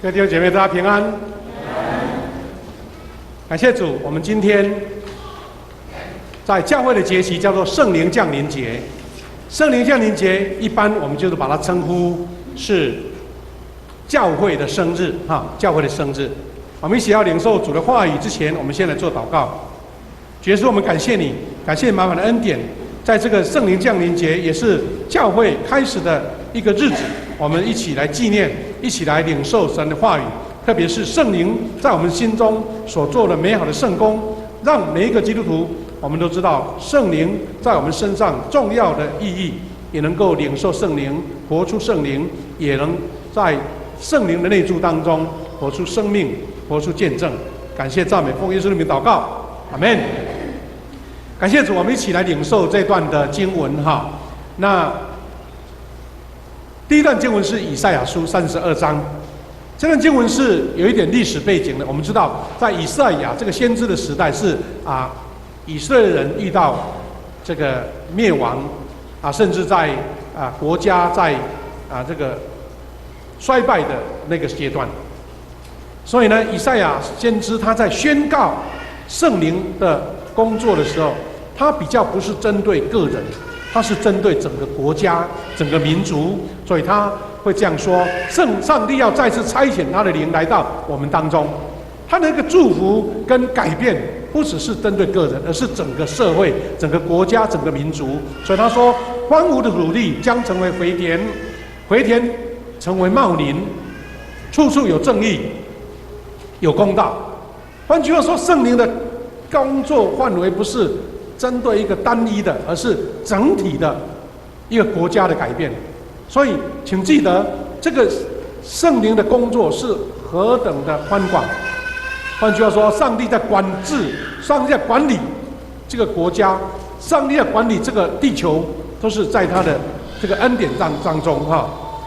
各位弟兄姐妹，大家平安。感谢主，我们今天在教会的节期叫做圣灵降临节。圣灵降临节一般我们就是把它称呼是教会的生日，教会的生日。我们一起要领受主的话语之前，我们先来做祷告。主耶稣，我们感谢你，感谢满满的恩典，在这个圣灵降临节，也是教会开始的一个日子，我们一起来纪念，一起来领受神的话语，特别是圣灵在我们心中所做的美好的圣工，让每一个基督徒，我们都知道圣灵在我们身上重要的意义，也能够领受圣灵，活出圣灵，也能在圣灵的内住当中活出生命，活出见证。感谢赞美，奉耶稣的名祷告，阿们。感谢主，我们一起来领受这段的经文哈。那第一段经文是以赛亚书32章，这段经文是有一点历史背景的。我们知道，在以赛亚这个先知的时代是以色列人遇到这个灭亡甚至在国家在这个衰败的那个阶段。所以呢，以赛亚先知他在宣告圣灵的工作的时候，他比较不是针对个人，他是针对整个国家、整个民族，所以他会这样说：上帝要再次差遣他的灵来到我们当中，他的那个祝福跟改变不只是针对个人，而是整个社会、整个国家、整个民族。所以他说，荒芜的土地将成为肥田，肥田成为茂林，处处有正义，有公道。换句话说，圣灵的工作范围不是针对一个单一的，而是整体的一个国家的改变。所以请记得，这个圣灵的工作是何等的宽广。换句话说，上帝在管制，上帝在管理这个国家，上帝在管理这个地球，都是在他的这个恩典当中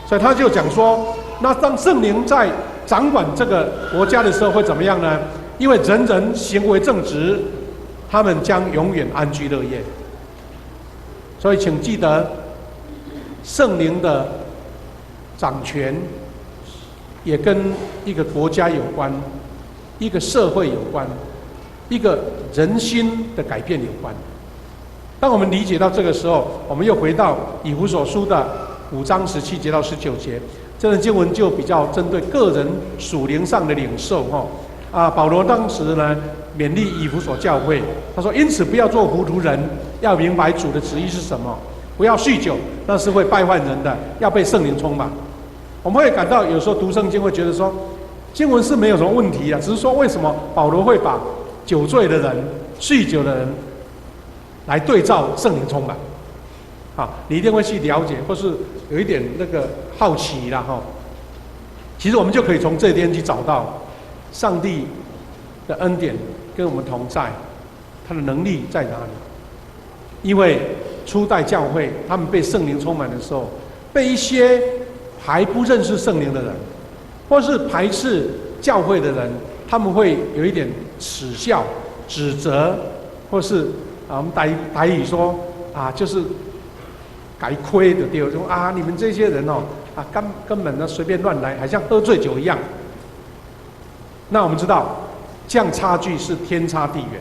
所以他就讲说，那当圣灵在掌管这个国家的时候会怎么样呢？因为人人行为正直，他们将永远安居乐业。所以请记得，圣灵的掌权也跟一个国家有关，一个社会有关，一个人心的改变有关。当我们理解到这个时候，我们又回到以弗所书的5章17节到19节，这段经文就比较针对个人属灵上的领受保罗当时呢勉励以弗所教会，他说：因此不要做糊涂人，要明白主的旨意是什么。不要酗酒，那是会败坏人的，要被圣灵充满。我们会感到有时候读圣经会觉得说，经文是没有什么问题只是说为什么保罗会把酒醉的人、酗酒的人来对照圣灵充满？你一定会去了解，或是有一点那个好奇啦其实我们就可以从这边去找到上帝的恩典跟我们同在，他的能力在哪里？因为初代教会他们被圣灵充满的时候，被一些还不认识圣灵的人，或是排斥教会的人，他们会有一点耻笑、指责，或是我们台语说就是改亏的对，说你们这些人根本呢随便乱来，好像喝醉酒一样。那我们知道，这样差距是天差地远。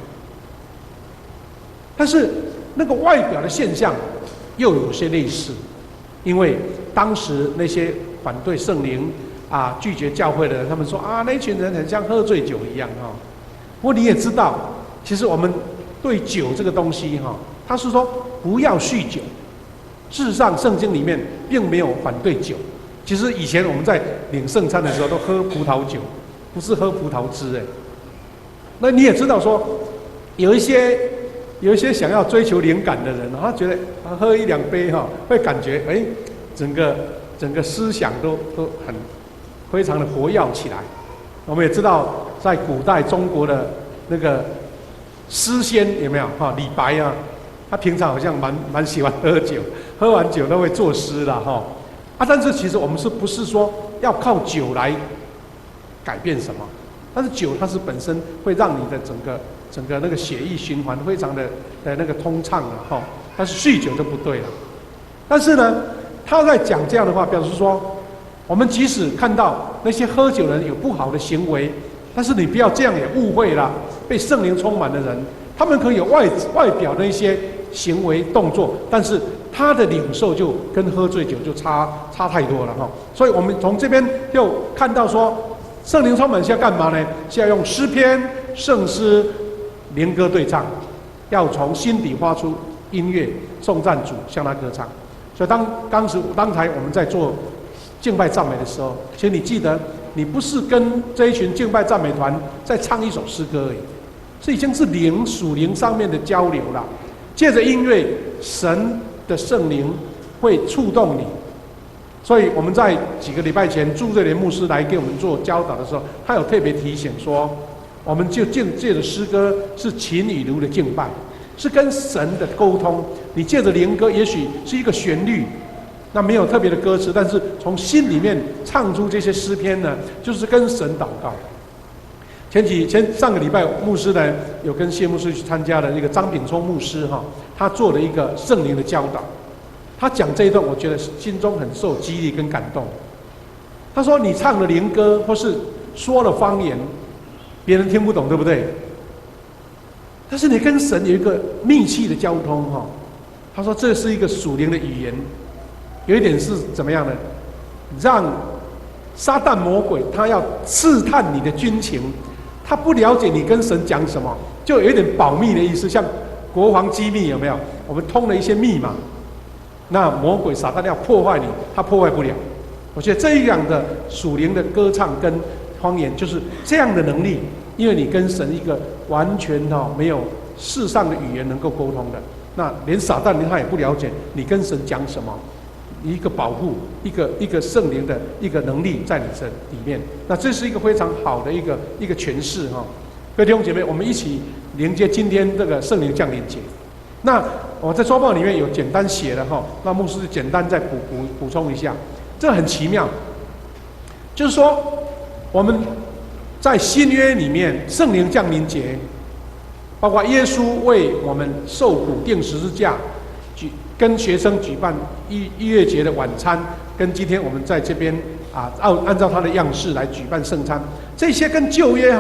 但是那个外表的现象又有些类似，因为当时那些反对圣灵拒绝教会的人，他们说那群人很像喝醉酒一样不过你也知道，其实我们对酒这个东西他是说不要酗酒。事实上，圣经里面并没有反对酒。其实以前我们在领圣餐的时候都喝葡萄酒，不是喝葡萄汁那你也知道说，有一些想要追求灵感的人，他觉得喝1-2杯会感觉整个思想都很非常的活跃起来。我们也知道，在古代中国的那个诗仙有没有李白他平常好像蛮喜欢喝酒，喝完酒都会作诗啦但是其实我们不是说要靠酒来改变什么，但是酒它是本身会让你的整个那个血液循环非常的那个通畅但是酗酒就不对了。但是呢，他在讲这样的话，表示说我们即使看到那些喝酒的人有不好的行为，但是你不要这样也误会了。被圣灵充满的人，他们可以有外表的一些行为动作，但是他的领受就跟喝醉酒就差太多了哈。所以我们从这边就看到说，圣灵充满是要干嘛呢？是要用诗篇、圣诗、灵歌对唱，要从心底发出音乐颂赞主，向他歌唱。所以刚才我们在做敬拜赞美的时候，请你记得，你不是跟这一群敬拜赞美团在唱一首诗歌而已，是已经是属灵上面的交流了。借着音乐，神的圣灵会触动你。所以我们在几个礼拜前，朱瑞莲牧师来给我们做教导的时候，他有特别提醒说，我们就借着诗歌是情与如的敬拜，是跟神的沟通。你借着灵歌，也许是一个旋律，那没有特别的歌词，但是从心里面唱出这些诗篇呢，就是跟神祷告。上个礼拜，牧师呢有跟谢牧师去参加了那个张炳聪牧师哈，他做了一个圣灵的教导。他讲这一段，我觉得心中很受激励跟感动。他说：“你唱了灵歌，或是说了方言，别人听不懂，对不对？但是你跟神有一个密切的交通哈。”他说：“这是一个属灵的语言，有一点是怎么样呢？让撒旦魔鬼他要试探你的军情。”他不了解你跟神讲什么，就有一点保密的意思，像国防机密有没有？我们通了一些密码，那魔鬼撒旦要破坏你，他破坏不了。我觉得这样的属灵的歌唱跟方言，就是这样的能力，因为你跟神一个完全没有世上的语言能够沟通的，那连撒旦他也不了解你跟神讲什么。一个保护，一个圣灵的一个能力在你身里面，那这是一个非常好的一个诠释哈。各位弟兄姐妹，我们一起迎接今天这个圣灵降临节。那我在周报里面有简单写了哈，那牧师简单再补充一下，这很奇妙，就是说我们在新约里面圣灵降临节，包括耶稣为我们受苦钉十字架。跟学生举办逾越节的晚餐，跟今天我们在这边按照他的样式来举办圣餐，这些跟旧约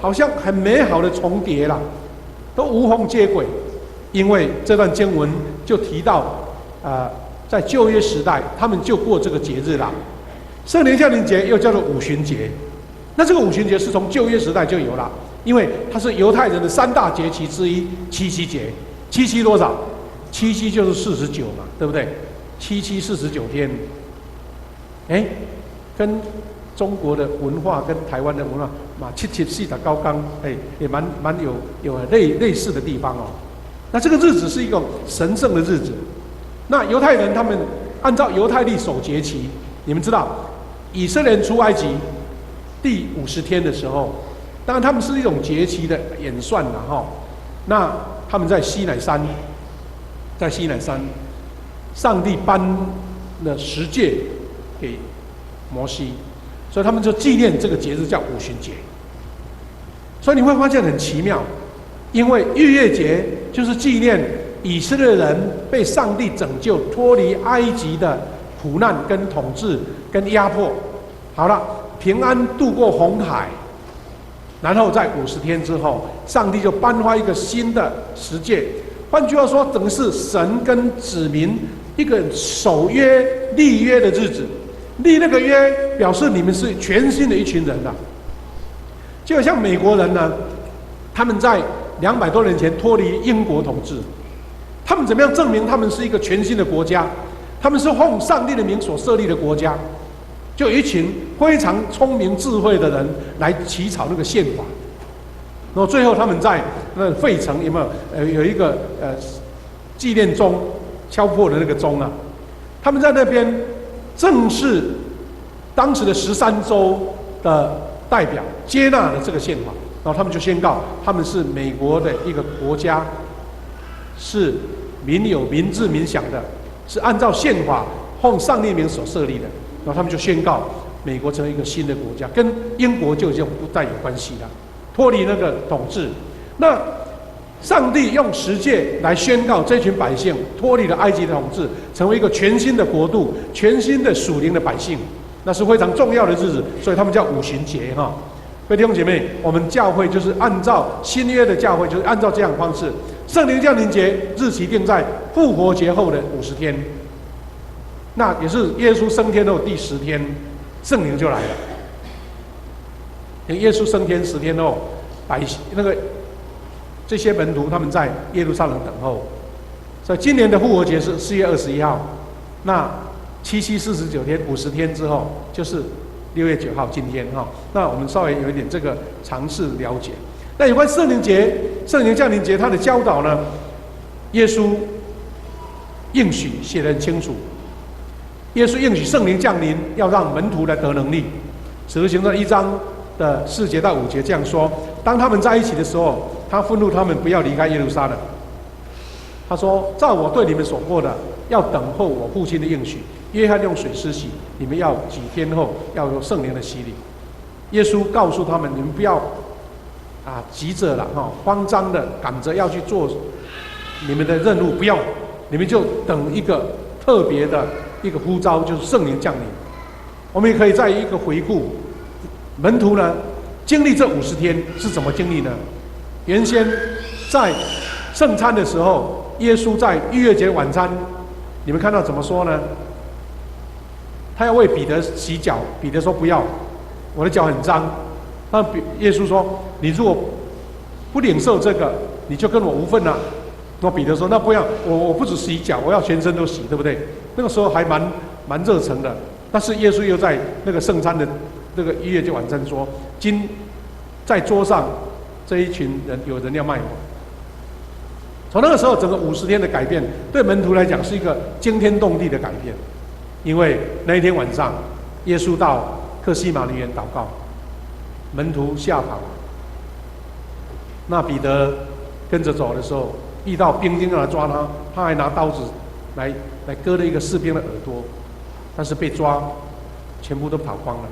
好像很美好的重叠了，都无缝接轨。因为这段经文就提到，在旧约时代他们就过这个节日啦。圣灵降临节又叫做五旬节，那这个五旬节是从旧约时代就有了，因为它是犹太人的3大节期之一，七夕节。七夕多少？七夕就是49嘛，对不对？七七49天，跟中国的文化跟台湾的文化774的高纲，也蛮有类似的地方哦。那这个日子是一个神圣的日子。那犹太人他们按照犹太历守节期，你们知道，以色列人出埃及第50天的时候，当然他们是一种节期的演算啦哈。那他们在西乃山。上帝颁了10诫给摩西，所以他们就纪念这个节日叫五旬节。所以你会发现很奇妙，因为逾越节就是纪念以色列人被上帝拯救脱离埃及的苦难跟统治跟压迫，好了，平安度过红海，然后在50天之后，上帝就颁发一个新的10诫。换句话说，整个是神跟子民一个守约立约的日子，立那个约表示你们是全新的一群人了。就好像美国人呢，他们在200多年前脱离英国统治，他们怎么样证明他们是一个全新的国家？他们是奉上帝的名所设立的国家，就有一群非常聪明智慧的人来起草那个宪法。然后最后他们在那费城有没有一个纪念钟敲破的那个钟啊？他们在那边正式当时的13州的代表接纳了这个宪法，然后他们就宣告他们是美国的一个国家，是民有民治民享的，是按照宪法奉上帝名所设立的。然后他们就宣告美国成为一个新的国家，跟英国就已经不再有关系了。脱离那个统治，那上帝用10诫来宣告这群百姓脱离了埃及的统治，成为一个全新的国度，全新的属灵的百姓。那是非常重要的日子，所以他们叫五旬节哈。各位弟兄姐妹，我们教会就是按照新约的教会，就是按照这样的方式。圣灵降临节日期定在复活节后的50天，那也是耶稣升天后第10天，圣灵就来了。耶稣升天10天后，这些门徒他们在耶路撒冷等候。所以今年的复活节是4月21号，那749天50天之后就是6月9号今天哈。那我们稍微有一点这个尝试了解。那有关圣灵降临节，他的教导呢，耶稣应许写得很清楚。耶稣应许圣灵降临，要让门徒来得能力。使徒行传1章的4节到5节这样说：当他们在一起的时候，他吩咐他们不要离开耶路撒冷。他说：照我对你们所过的，要等候我父亲的应许。约翰用水施洗，你们要几天后要有圣灵的洗礼。耶稣告诉他们：你们不要急着了慌张的赶着要去做你们的任务，不要，你们就等一个特别的一个呼召，就是圣灵降临。我们也可以再一个回顾，门徒呢经历这50天是怎么经历呢？原先在圣餐的时候，耶稣在逾越节晚餐，你们看到怎么说呢？他要为彼得洗脚，彼得说不要，我的脚很脏。那耶稣说：你如果不领受这个，你就跟我无份了。那彼得说：那不要，我不止洗脚，我要全身都洗，对不对？那个时候还蛮热诚的。但是耶稣又在那个圣餐的那个逾越节晚餐说：在桌上这一群人有人要卖我。从那个时候，整个50天的改变，对门徒来讲是一个惊天动地的改变。因为那一天晚上，耶稣到客西马尼园祷告，门徒吓跑。那彼得跟着走的时候，遇到兵丁要来抓他，他还拿刀子来割了一个士兵的耳朵，但是被抓，全部都跑光了。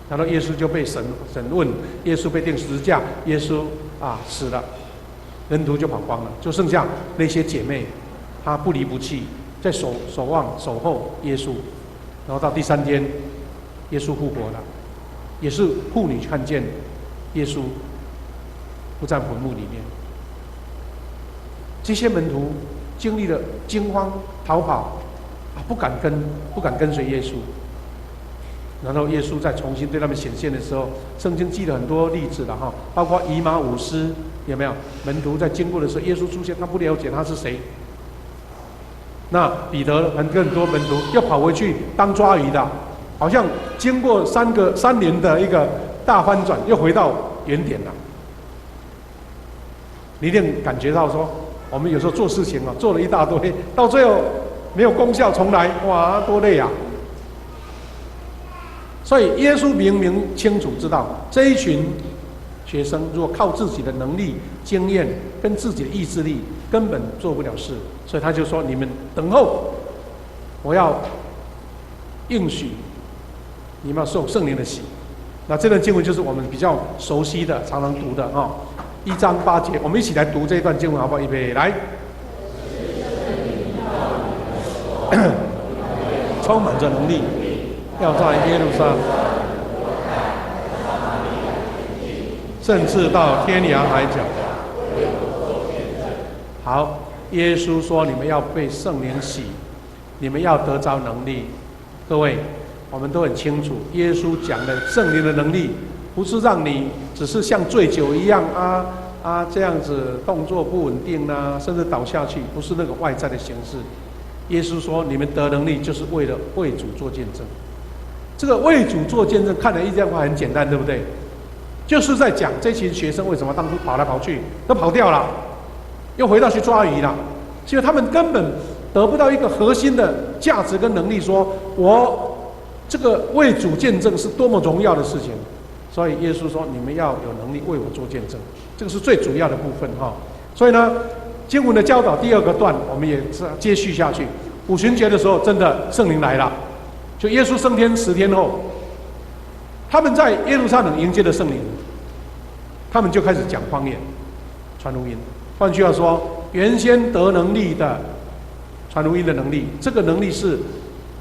然后耶稣就被审问，耶稣被钉十字架，耶稣死了，门徒就跑光了，就剩下那些姐妹，她不离不弃，在守望守候耶稣。然后到第3天，耶稣复活了，也是妇女看见耶稣不在坟墓里面。这些门徒经历了惊慌逃跑，不敢跟随耶稣。然后耶稣再重新对他们显现的时候，圣经记了很多例子了哈，包括以马忤斯，有没有？门徒在经过的时候，耶稣出现，他不了解他是谁。那彼得很多门徒又跑回去当抓鱼的，好像经过3年的一个大翻转，又回到原点了。你一定感觉到说，我们有时候做事情做了一大堆，到最后没有功效，重来，哇，多累啊！所以耶稣明明清楚知道，这一群学生如果靠自己的能力、经验跟自己的意志力，根本做不了事。所以他就说：你们等候，我要应许你们要受圣灵的洗。那这段经文就是我们比较熟悉的、常常读的1章8节，我们一起来读这一段经文好不好？预备来。充满着能力，要在耶路撒冷，甚至到天涯海角。好，耶稣说：你们要被圣灵洗，你们要得着能力。各位，我们都很清楚，耶稣讲的圣灵的能力，不是让你只是像醉酒一样这样子动作不稳定甚至倒下去，不是那个外在的形式。耶稣说：你们得能力，就是为了为主做见证。这个为主做见证，看来一句话很简单，对不对？就是在讲这群学生为什么当初跑来跑去都跑掉了，又回到去抓鱼了，因为他们根本得不到一个核心的价值跟能力，说我这个为主见证是多么荣耀的事情。所以耶稣说：你们要有能力为我做见证，这个是最主要的部分所以呢，经文的教导第2个段，我们也接续下去。五旬节的时候，真的圣灵来了，就耶稣升天10天后，他们在耶路撒冷迎接了圣灵，他们就开始讲方言、传福音。换句话说，原先得能力的传福音的能力，这个能力是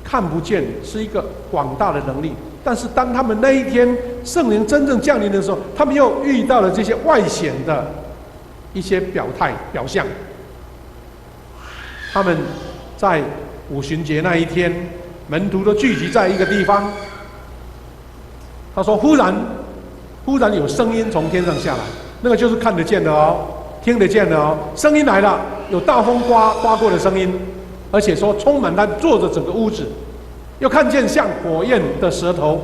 看不见，是一个广大的能力。但是当他们那一天圣灵真正降临的时候，他们又遇到了这些外显的一些表象。他们在五旬节那一天，门徒都聚集在一个地方。他说：“忽然有声音从天上下来，那个就是看得见的哦，听得见的哦。声音来了，有大风刮过的声音，而且说充满它，坐着整个屋子。又看见像火焰的舌头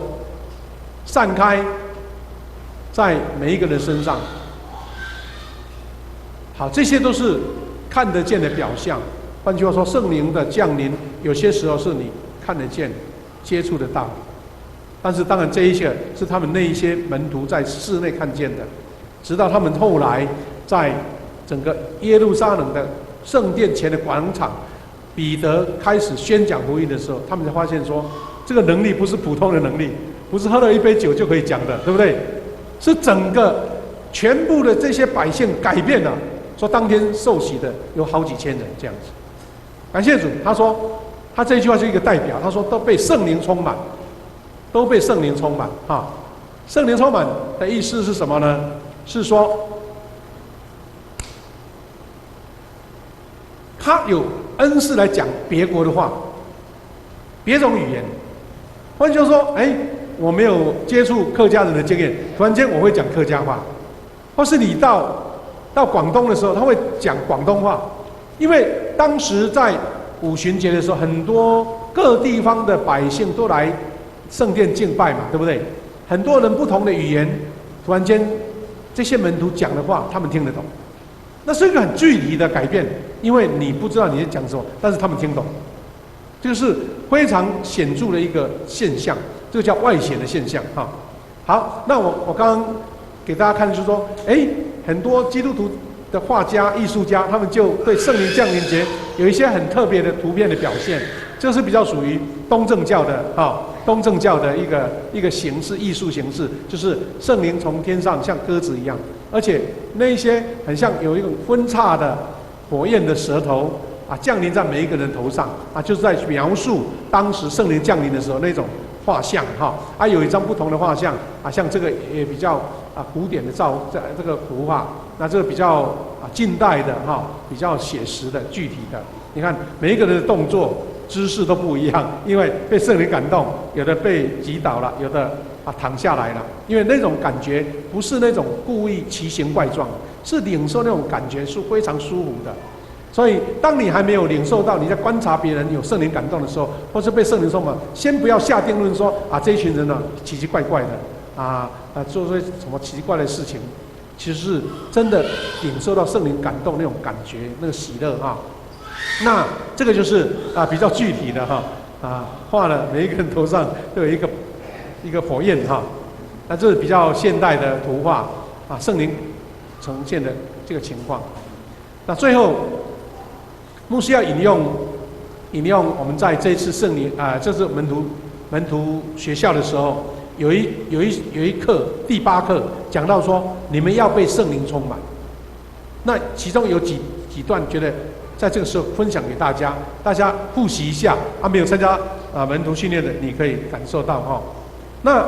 散开在每一个人身上。好，这些都是看得见的表象。换句话说，圣灵的降临，有些时候是你看得见、接触得到。但是当然，这一切是他们那一些门徒在室内看见的。直到他们后来在整个耶路撒冷的圣殿前的广场，彼得开始宣讲福音的时候，他们才发现说，这个能力不是普通的能力，不是喝了一杯酒就可以讲的，对不对？是整个全部的这些百姓改变了。说当天受洗的有好几千人这样子。感谢主，他说他这一句话是一个代表，他说都被圣灵充满，都被圣灵充满啊。圣灵充满的意思是什么呢？是说他有恩赐来讲别国的话，别种语言。换句话说，我没有接触客家人的经验，突然间我会讲客家话，或是你到广东的时候，他会讲广东话。因为当时在五旬节的时候，很多各地方的百姓都来圣殿敬拜嘛，对不对？很多人不同的语言，突然间这些门徒讲的话，他们听得懂。那是一个很具体的改变，因为你不知道你在讲什么，但是他们听懂，这个是非常显著的一个现象，这个叫外显的现象哈。好，那我刚刚给大家看就是说，很多基督徒的画家、艺术家，他们就对圣灵降临节有一些很特别的图片的表现，这是比较属于东正教的东正教的一个形式，艺术形式，就是圣灵从天上像鸽子一样，而且那一些很像有一种分叉的火焰的舌头降临在每一个人头上就是在描述当时圣灵降临的时候那种画像有一张不同的画像像这个也比较古典的这个图画，那这个比较近代的比较写实的具体的，你看每一个人的动作姿势都不一样，因为被圣灵感动，有的被击倒了，有的躺下来了，因为那种感觉不是那种故意奇形怪状，是领受那种感觉是非常舒服的。所以当你还没有领受到，你在观察别人有圣灵感动的时候，或是被圣灵充满，先不要下定论说这一群人奇奇怪怪的做些什么奇怪的事情，其实是真的领受到圣灵感动那种感觉，那个喜乐那这个就是比较具体的画了每一个人头上都有一个火焰那这是比较现代的图画圣灵呈现的这个情况。那最后牧师要引用我们在这次圣灵这是门徒学校的时候，有一课第8课讲到说，你们要被圣灵充满。那其中有几段觉得在这个时候分享给大家复习一下没有参加门徒训练的，你可以感受到那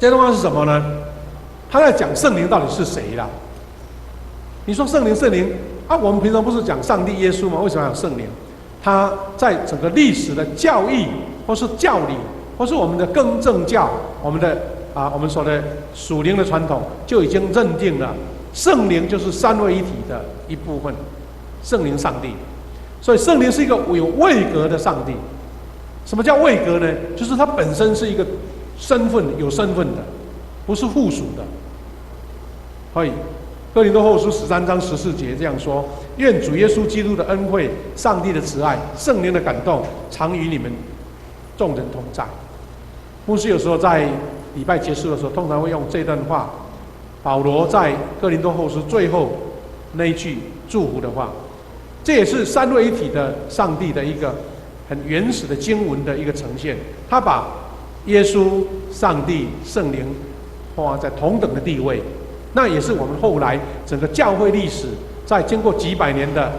这段话是什么呢？他在讲圣灵到底是谁啦？你说圣灵我们平常不是讲上帝耶稣吗？为什么要有圣灵？他在整个历史的教义或是教理，或是我们的更正教，我们说的属灵的传统，就已经认定了圣灵就是三位一体的一部分，圣灵上帝。所以圣灵是一个有位格的上帝。什么叫位格呢？就是它本身是一个有身份的，不是附属的。所以哥林多后书13章14节这样说：愿主耶稣基督的恩惠、上帝的慈爱、圣灵的感动，常与你们众人同在。牧师有时候在礼拜结束的时候，通常会用这段话，保罗在哥林多后书最后那一句祝福的话，这也是三位一体的上帝的一个很原始的经文的一个呈现。他把耶稣、上帝、圣灵放在同等的地位。那也是我们后来整个教会历史在经过几百年的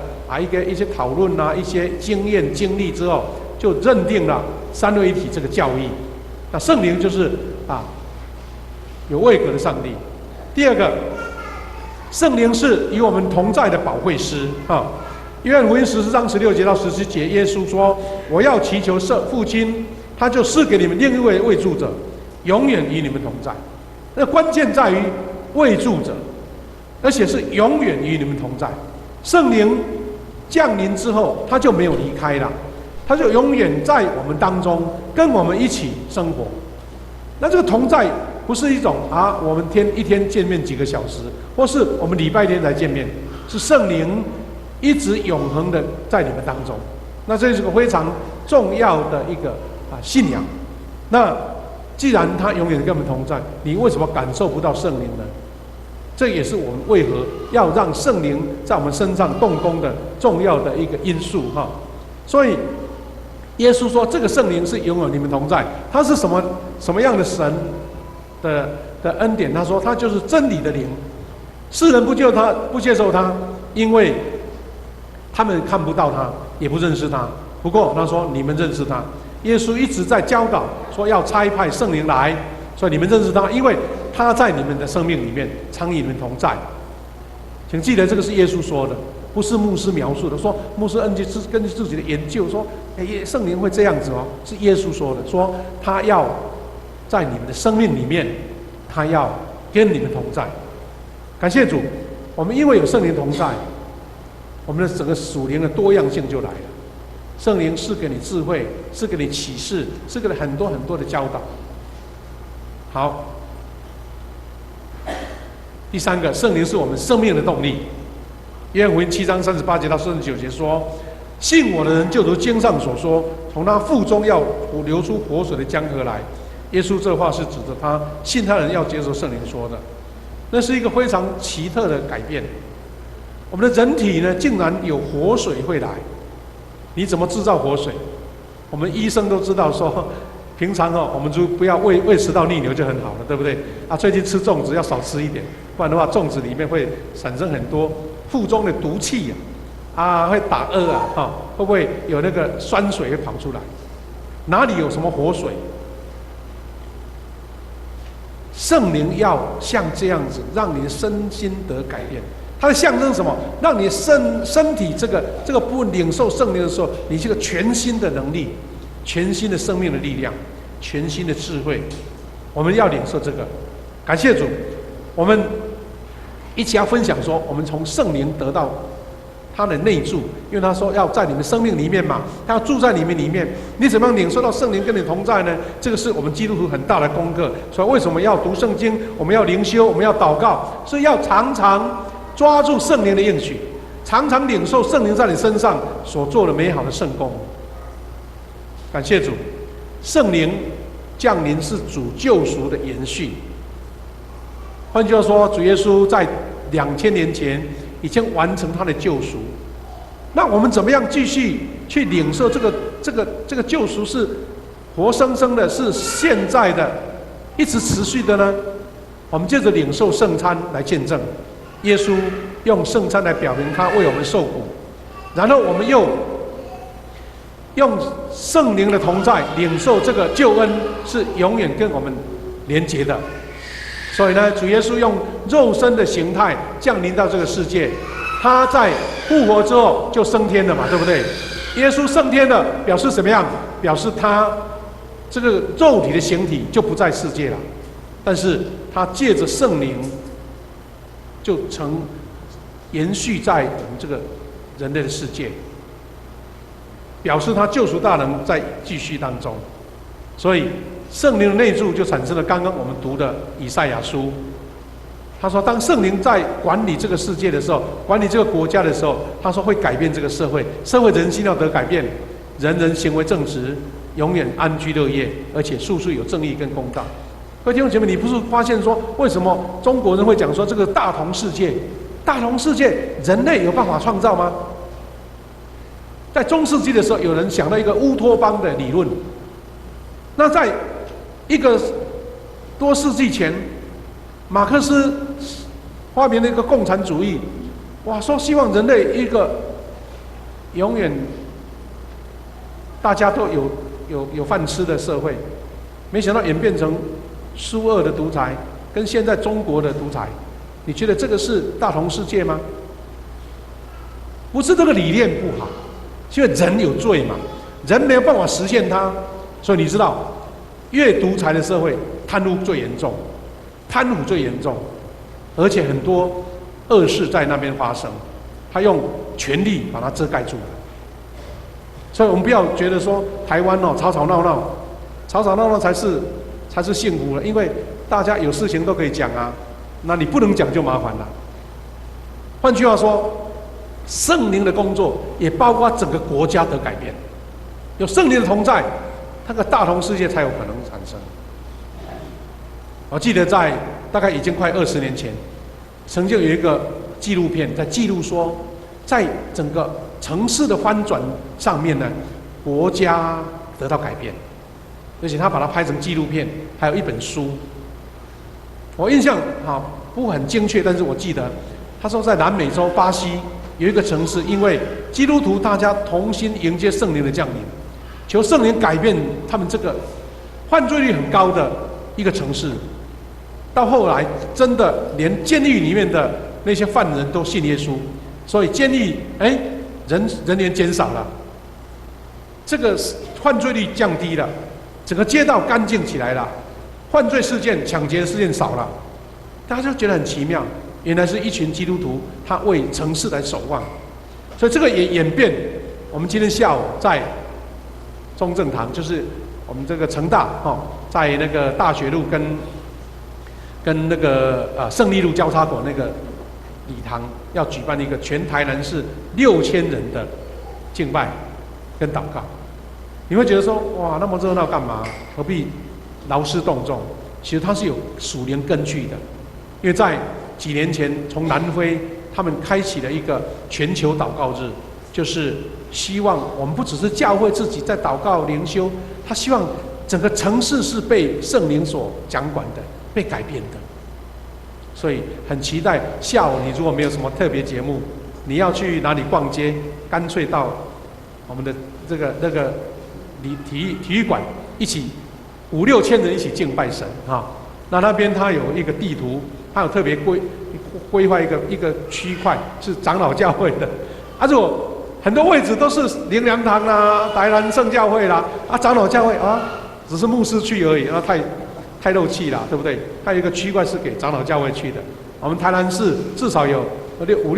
一些讨论一些经验经历之后，就认定了三位一体这个教义。那圣灵就是有位格的上帝。第二个，圣灵是与我们同在的保惠师啊。约翰福音14章16节到17节，耶稣说：“我要祈求父亲，他就赐给你们另一位慰助者，永远与你们同在。”那关键在于慰助者，而且是永远与你们同在。圣灵降临之后，他就没有离开了，他就永远在我们当中，跟我们一起生活。那这个同在不是一种我们一天见面几个小时，或是我们礼拜天才见面，是圣灵一直永恒的在你们当中。那这是个非常重要的一个信仰。那既然他永远跟我们同在，你为什么感受不到圣灵呢？这也是我们为何要让圣灵在我们身上动工的重要的一个因素哈。所以耶稣说，这个圣灵是永远你们同在。他是什么样的神的恩典？他说他就是真理的灵，世人不接受他，因为他们看不到他，也不认识他。不过他说你们认识他。耶稣一直在教导说要差派圣灵来，所以你们认识他，因为他在你们的生命里面常与你们同在。请记得这个是耶稣说的，不是牧师描述的。说牧师根据自己的研究说，圣灵会这样子哦，是耶稣说的，说他要在你们的生命里面，他要跟你们同在。感谢主，我们因为有圣灵同在，我们的整个属灵的多样性就来了。圣灵是给你智慧，是给你启示，是给你很多很多的教导。好，第三个，圣灵是我们生命的动力。约翰福音7章38节到39节说：“信我的人，就如经上所说，从他腹中要流出活水的江河来。”耶稣这话是指着他信他的人要接受圣灵说的。那是一个非常奇特的改变。我们的人体呢，竟然有活水会来。你怎么制造活水？我们医生都知道说，平常我们就不要胃食道逆流就很好了，对不对？最近吃粽子要少吃一点，不然的话，粽子里面会产生很多腹中的毒气会打嗝会不会有那个酸水会跑出来？哪里有什么活水？圣灵要像这样子，让你的身心得改变。它的象征什么？让你身体这个部分领受圣灵的时候，你这个全新的能力、全新的生命的力量、全新的智慧，我们要领受这个。感谢主，我们一起要分享说，我们从圣灵得到他的内住，因为他说要在你们生命里面嘛，他要住在你们里面。你怎么样领受到圣灵跟你同在呢？这个是我们基督徒很大的功课。所以为什么要读圣经？我们要灵修，我们要祷告，所以要常常抓住圣灵的应许，常常领受圣灵在你身上所做的美好的圣工。感谢主，圣灵降临是主救赎的延续。换句话说，主耶稣在2000年前已经完成他的救赎。那我们怎么样继续去领受这个救赎？是活生生的，是现在的，一直持续的呢？我们借着领受圣餐来见证。耶稣用圣餐来表明他为我们受苦，然后我们又用圣灵的同在领受这个救恩，是永远跟我们连结的。所以呢，主耶稣用肉身的形态降临到这个世界，他在复活之后就升天了嘛，对不对？耶稣升天了，表示什么样？表示他这个肉体的形体就不在世界了，但是他借着圣灵就曾延续在我们这个人类的世界，表示他救赎大能在继续当中。所以圣灵的内住就产生了刚刚我们读的以赛亚书。他说，当圣灵在管理这个世界的时候，管理这个国家的时候，他说会改变这个社会，社会人心要得改变，人人行为正直，永远安居乐业，而且处处有正义跟公道。各位弟兄姐妹，你不是发现说，为什么中国人会讲说这个大同世界？大同世界人类有办法创造吗？在中世纪的时候，有人想到一个乌托邦的理论。那在一个多世纪前，马克思发明了一个共产主义，说希望人类一个永远大家都有饭吃的社会，没想到演变成苏俄的独裁，跟现在中国的独裁。你觉得这个是大同世界吗？不是这个理念不好，是因为人有罪嘛，人没有办法实现它，所以你知道，越独裁的社会，贪污最严重，贪腐最严重，而且很多恶事在那边发生，他用权力把它遮盖住了。所以我们不要觉得说台湾吵吵闹闹，吵吵闹闹才是幸福了，因为大家有事情都可以讲啊，那你不能讲就麻烦了。换句话说，圣灵的工作也包括整个国家的改变，有圣灵的同在，那个大同世界才有可能产生。我记得在大概已经快20年前，曾经有一个纪录片在记录说，在整个城市的翻转上面呢，国家得到改变，而且他把它拍成纪录片，还有一本书。我印象不很精确，但是我记得他说在南美洲巴西有一个城市，因为基督徒大家同心迎接圣灵的降临，求圣灵改变他们这个犯罪率很高的一个城市。到后来，真的连监狱里面的那些犯人都信耶稣，所以监狱人员减少了，这个犯罪率降低了，整个街道干净起来了，犯罪事件、抢劫事件少了，大家就觉得很奇妙，原来是一群基督徒他为城市来守望，所以这个也演变。我们今天下午在中正堂，就是我们这个成大在那个大学路跟那个胜利路交叉口那个礼堂要举办一个全台南市6000人的敬拜跟祷告。你会觉得说，哇，那么热闹干嘛？何必劳师动众？其实它是有属灵根据的，因为在几年前从南非他们开启了一个全球祷告日，就是希望我们不只是教会自己在祷告灵修，他希望整个城市是被圣灵所掌管的，被改变的。所以很期待下午你如果没有什么特别节目，你要去哪里逛街，干脆到我们的那个体育馆一起5、6千人一起敬拜神那边他有一个地图，他有特别规划一个区块是长老教会的如果很多位置都是灵粮堂啦、台南圣教会啦长老教会只是牧师去而已，太漏气了，对不对？它有一个区块是给长老教会去的。我们台南市至少有五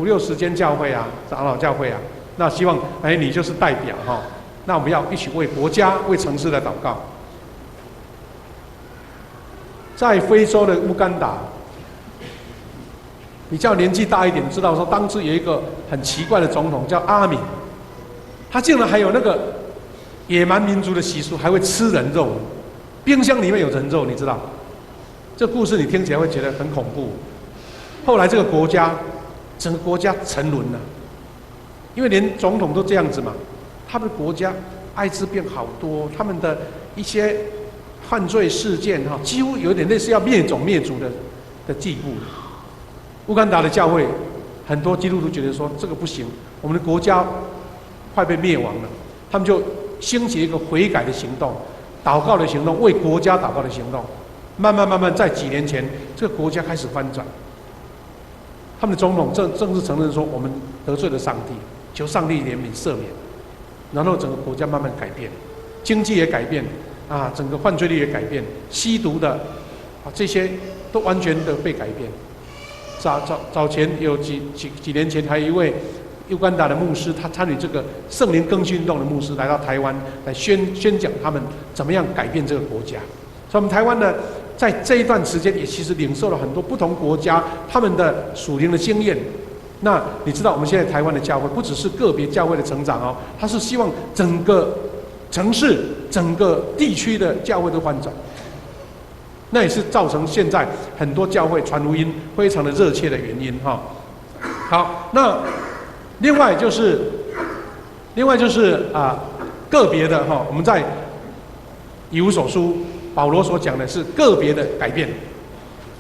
六十间教会长老教会那希望你就是代表那我们要一起为国家、为城市来祷告。在非洲的乌干达，比较年纪大一点，知道说当时有一个很奇怪的总统叫阿敏，他竟然还有那个野蛮民族的习俗，还会吃人肉。冰箱里面有人肉，你知道？这故事你听起来会觉得很恐怖。后来这个国家，整个国家沉沦了，因为连总统都这样子嘛。他们的国家艾滋病好多，他们的一些犯罪事件几乎有点类似要灭种灭族的地步。乌干达的教会很多基督徒觉得说这个不行，我们的国家快被灭亡了，他们就兴起一个悔改的行动。祷告的行动，为国家祷告的行动，慢慢，在几年前，这个国家开始翻转。他们的总统正式承认说，我们得罪了上帝，求上帝怜悯赦免，然后整个国家慢慢改变，经济也改变整个犯罪率也改变，吸毒的这些都完全的被改变。早前有几年前，还有一位乌干达的牧师，他参与这个圣灵更新运动的牧师来到台湾来宣讲他们怎么样改变这个国家。所以我们台湾呢，在这一段时间也其实领受了很多不同国家他们的属灵的经验。那你知道我们现在台湾的教会不只是个别教会的成长它是希望整个城市、整个地区的教会都翻转。那也是造成现在很多教会传福音非常的热切的原因好，那另外就是个别的我们在以弗所书保罗所讲的是个别的改变。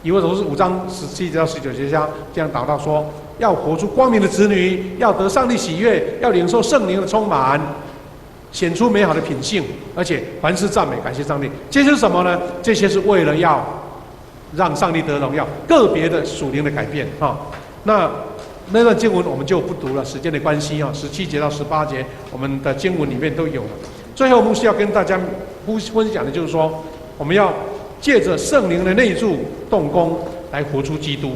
以弗所书5章17到19节这样祷告说，要活出光明的子女，要得上帝喜悦，要领受圣灵的充满。显出美好的品性，而且凡事赞美感谢上帝。这些是什么呢？这些是为了要让上帝得荣耀，个别的属灵的改变啊。那段经文我们就不读了，时间的关系啊，17节到18节我们的经文里面都有了。最后牧师要跟大家分享的就是说，我们要借着圣灵的内住动工来活出基督。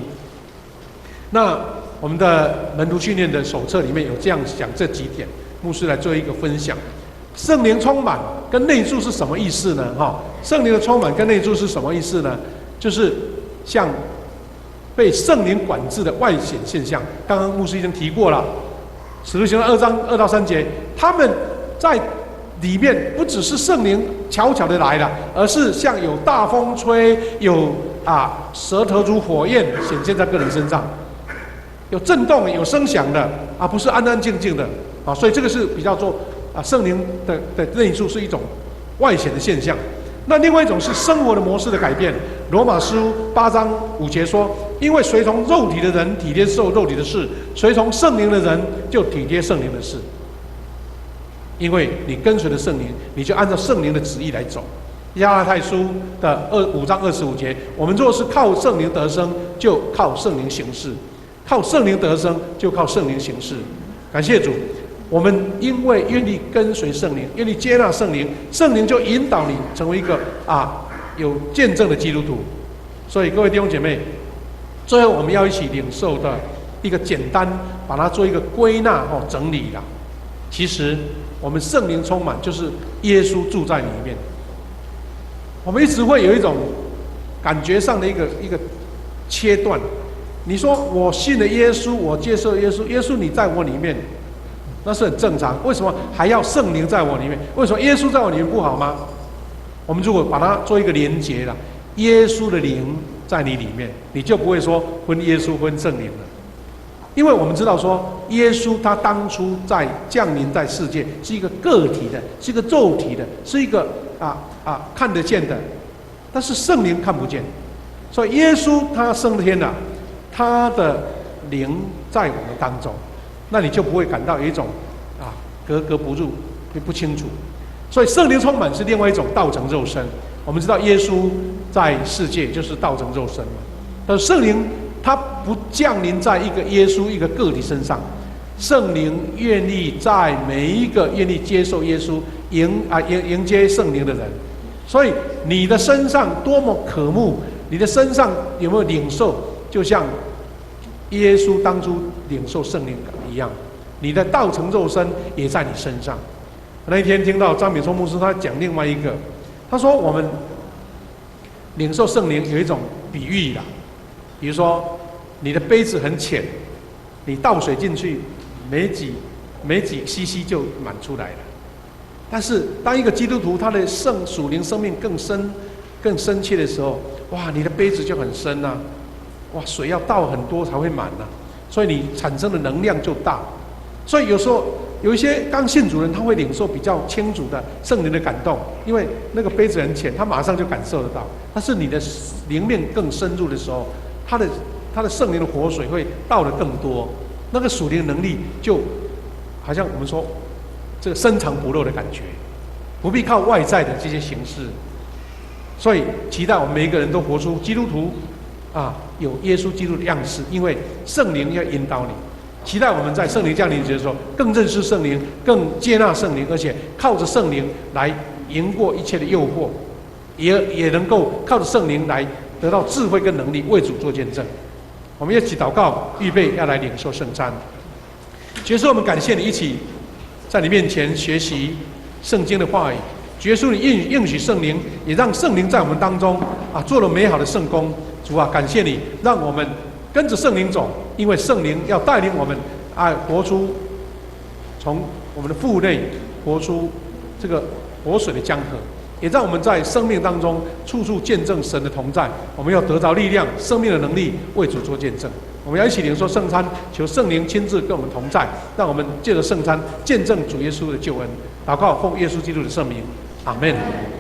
那我们的门徒训练的手册里面有这样讲这几点，牧师来做一个分享。圣灵充满跟内住是什么意思呢？圣灵的充满跟内住是什么意思呢？就是像被圣灵管制的外显现象。刚刚牧师已经提过了，使徒行传2章2到3节，他们在里面不只是圣灵悄悄的来了，而是像有大风吹，有舌头如火焰显现在个人身上，有震动有声响的不是安安静静的所以这个是比较做圣灵的内住是一种外显的现象。那另外一种是生活的模式的改变。罗马书8章5节说，因为随从肉体的人体贴受肉体的事，随从圣灵的人就体贴圣灵的事。因为你跟随了圣灵，你就按照圣灵的旨意来走。加拉太书的5章25节，我们若是靠圣灵得生，就靠圣灵行事；靠圣灵得生，就靠圣灵行事。感谢主，我们因为愿意跟随圣灵，愿意接纳圣灵，圣灵就引导你成为一个有见证的基督徒。所以各位弟兄姐妹，最后我们要一起领受的一个简单，把它做一个归纳整理啦。其实我们圣灵充满，就是耶稣住在里面。我们一直会有一种感觉上的一个切断。你说我信了耶稣，我接受耶稣，耶稣你在我里面，那是很正常。为什么还要圣灵在我里面？为什么耶稣在我里面不好吗？我们如果把它做一个连结了，耶稣的灵在你里面，你就不会说分耶稣分圣灵了。因为我们知道说，耶稣他当初在降临在世界是一个个体的，是一个肉体的，是一个看得见的，但是圣灵看不见。所以耶稣他升天了，他的灵在我们当中，那你就不会感到有一种格格不入，不清楚。所以圣灵充满是另外一种道成肉身。我们知道耶稣在世界就是道成肉身嘛，但是圣灵他不降临在一个耶稣一个个体身上，圣灵愿意在每一个愿意接受耶稣迎接圣灵的人。所以你的身上多么渴慕，你的身上有没有领受，就像耶稣当初领受圣灵一样，你的道成肉身也在你身上。那一天听到张炳聪牧师他讲另外一个，他说我们领受圣灵有一种比喻啦，比如说你的杯子很浅，你倒水进去没几cc就满出来了。但是当一个基督徒他的属灵生命更深切的时候，哇，你的杯子就很深哇，水要倒很多才会满所以你产生的能量就大。所以有时候有一些刚信主人，他会领受比较清楚的圣灵的感动，因为那个杯子很浅，他马上就感受得到。但是你的灵命更深入的时候，他的圣灵的活水会倒得更多，那个属灵能力就好像我们说这个深藏不露的感觉，不必靠外在的这些形式。所以期待我们每一个人都活出基督徒有耶稣基督的样式，因为圣灵要引导你。期待我们在圣灵降临节的时候，更认识圣灵，更接纳圣灵，而且靠着圣灵来赢过一切的诱惑，也能够靠着圣灵来得到智慧跟能力，为主做见证。我们一起祷告，预备要来领受圣餐。耶稣，我们感谢你，一起在你面前学习圣经的话语。耶稣，你应许圣灵，也让圣灵在我们当中做了美好的圣工。主感谢你，让我们跟着圣灵走，因为圣灵要带领我们活出从我们的腹内活出这个活水的江河，也让我们在生命当中处处见证神的同在。我们要得着力量、生命的能力，为主做见证。我们要一起领受圣餐，求圣灵亲自跟我们同在，让我们借着圣餐见证主耶稣的救恩。祷告，奉耶稣基督的圣名，阿们。